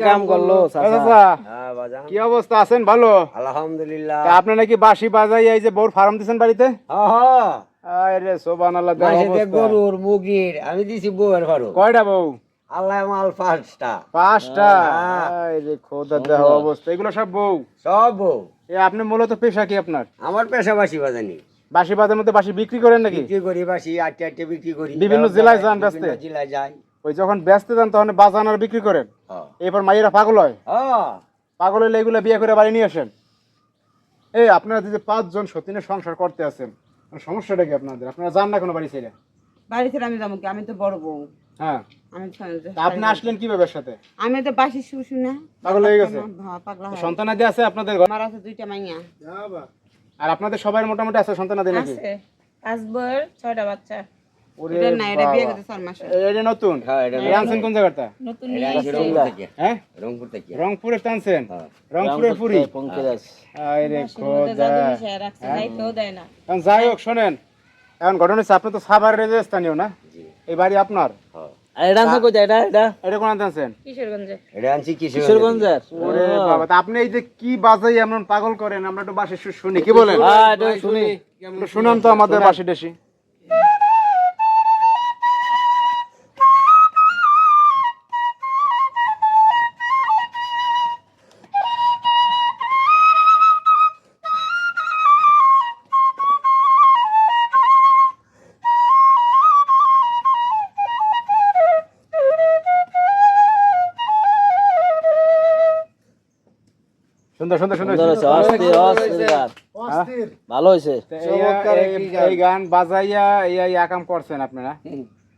কাম করলো চাচা কি অবস্থা আছেন? ভালো আলহামদুলিল্লাহ। আপনি নাকি বাঁশি বাজাই এই যে বউর ফার্ম দিছেন বাড়িতে? আরে সুবহানাল্লাহ, দেখ অবস্থা। গরুর মুগির আমি দিছি বউয়ের ফারু। কয়টা বউ? আল্লাহ মাল পাঁচটা। আরে খোদা, দেখ অবস্থা। এগুলো সব বউ? সব বউ। আপনি মূলত পেশা কি আপনার? আমার পেশাবাসী বাজানি। বাঁশি বাজার মধ্যে বাঁশি বিক্রি করেন নাকি? বিক্রি করি বাসি, আটটে আটটে বিক্রি করি। বিভিন্ন জেলায় যান বেচতে? জেলায় যাই। ওই যখন ব্যস্ত যান তখন বাজান আর বিক্রি করেন? এরপর মাইয়েরা পাগল হয়? পাগল হইলে এগুলো বিয়ে করে বাড়ি নিয়ে আসেন? এই আপনারা যে 5 জন সতীনের সংসার করতে আছেন, সমস্যাটা কি আপনাদের? আপনারা যান না কোনো বাড়ি ছেড়ে? বাড়ি ছেড়ে আমি যাবো কি? আমি তো বড় বউ। হ্যাঁ, আমি আপনি আসলেন কিভাবে সাথে? আমি তো বাসি শুশু না, পাগল হয়ে গেছে? পাগলা হয়। সন্তানাদি আছে আপনাদের? আমার আছে 2টা মাইয়া। আর আপনাদের সবার মোটামুটি আছে সন্তানাদি নাকি? আছে 5 বউয়ের 6টা বাচ্চা। ওরে এটা না, এটা বিয়ে বাবা। করতে 4 মাস। এটা নতুন? হ্যাঁ, এটা আনছেন কোন জায়গাটা? নতুন এটা নিয়ে আনছি রংপুর থেকে। হ্যাঁ, রংপুর থেকে। রংপুরে টানছেন? হ্যাঁ। রংপুরের পুরি? আরে খোদা। জাদু মিশায় রাখছে, যাইতেও দেয় না। এখন যাই হোক, শোনেন, এখন ঘটনা হচ্ছে আপনি তো সাভারের যে স্থানীয় না? জি। এই বাড়ি আপনার? হ্যাঁ। এটা কোন আনছেন? কিশোরগঞ্জে। এটা আনছি কিশোরগঞ্জের। ওরে বাবা, তা আপনি এই যে কি বাজাই এমন পাগল করেন, আমরা একটু বাঁশি সুর শুনি, কি বলেন? শুনি। একটু শুনান তো আমাদের বাঁশি দেশি। সুন্দর সুন্দর সুন্দর। ভালো হয়েছে। এই গান বাজাইয়া এই আকাম করছেন আপনারা?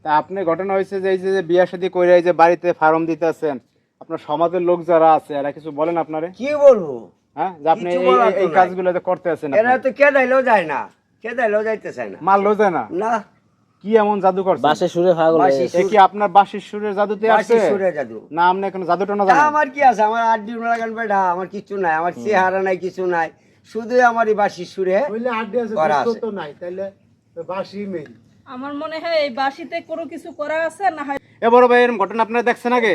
তা আপনি ঘটনা হয়েছে যে এই যে বিয়া শাদী করে এই যে বাড়িতে ফার্ম দিতে আছেন, আপনার সমাজের লোক যারা আছে এরা কিছু বলেন আপনারে? কি বলবো? হ্যাঁ, যে আপনি কিছু বলার তো এই নাই। কাজগুলো যে করতে আছেন, এরা তো কেদাইলেও যায় না, কেদাইলেও যাইতে চায় না। মাল লো যায় না? না, কি এমন জাদু করছেন? বাসে সুরে পাগল হয়ে বাঁশি গেছে। এ কি আপনার বাঁশির সুরের জাদুতে আছে? বাসি সুরে জাদু। না আপনি কোনো জাদু টানা তা জানেন? আমার কি আছে? আমার আড্ডি লাগান বেটা, আমার কিছু নাই, আমার চেহারা নাই, কিছু নাই, শুধু আমার এই বাসি সুরে করা আছে। আমার মনে হয় এই বাসিতে কোনো কিছু করা আছে না হয়। এ বড় ভাই, এরকম ঘটনা আপনারা দেখছেন আগে?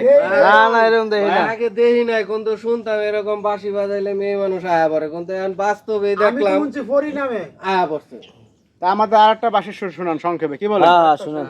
না না, এরকম দেখি না। আগে দেখি নাই, কোন তো শুনতাম এরকম বাঁশি বাজাইলে মেয়ে মানুষ আয়া পড়ে, কোন তো এখন বাস্তবে দেখলাম আয়া পড়ছে। তা আমাদের আর একটা বাঁশির সুর শুনান সংক্ষেপে, কি বলেন? হ্যাঁ শুনেন।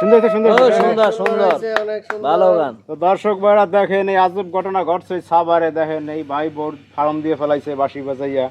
সুন্দর হয়েছে, সুন্দর ও হয়েছে। সুন্দর সুন্দর, অনেক সুন্দর। ভালো গান। তো দর্শক ভাইরা দেখেন, এই আজব ঘটনা ঘটছে সাভারে। দেখেন এই ভাই বোর ফার্ম দিয়ে ফেলাইছে বাঁশি বাজাইয়া।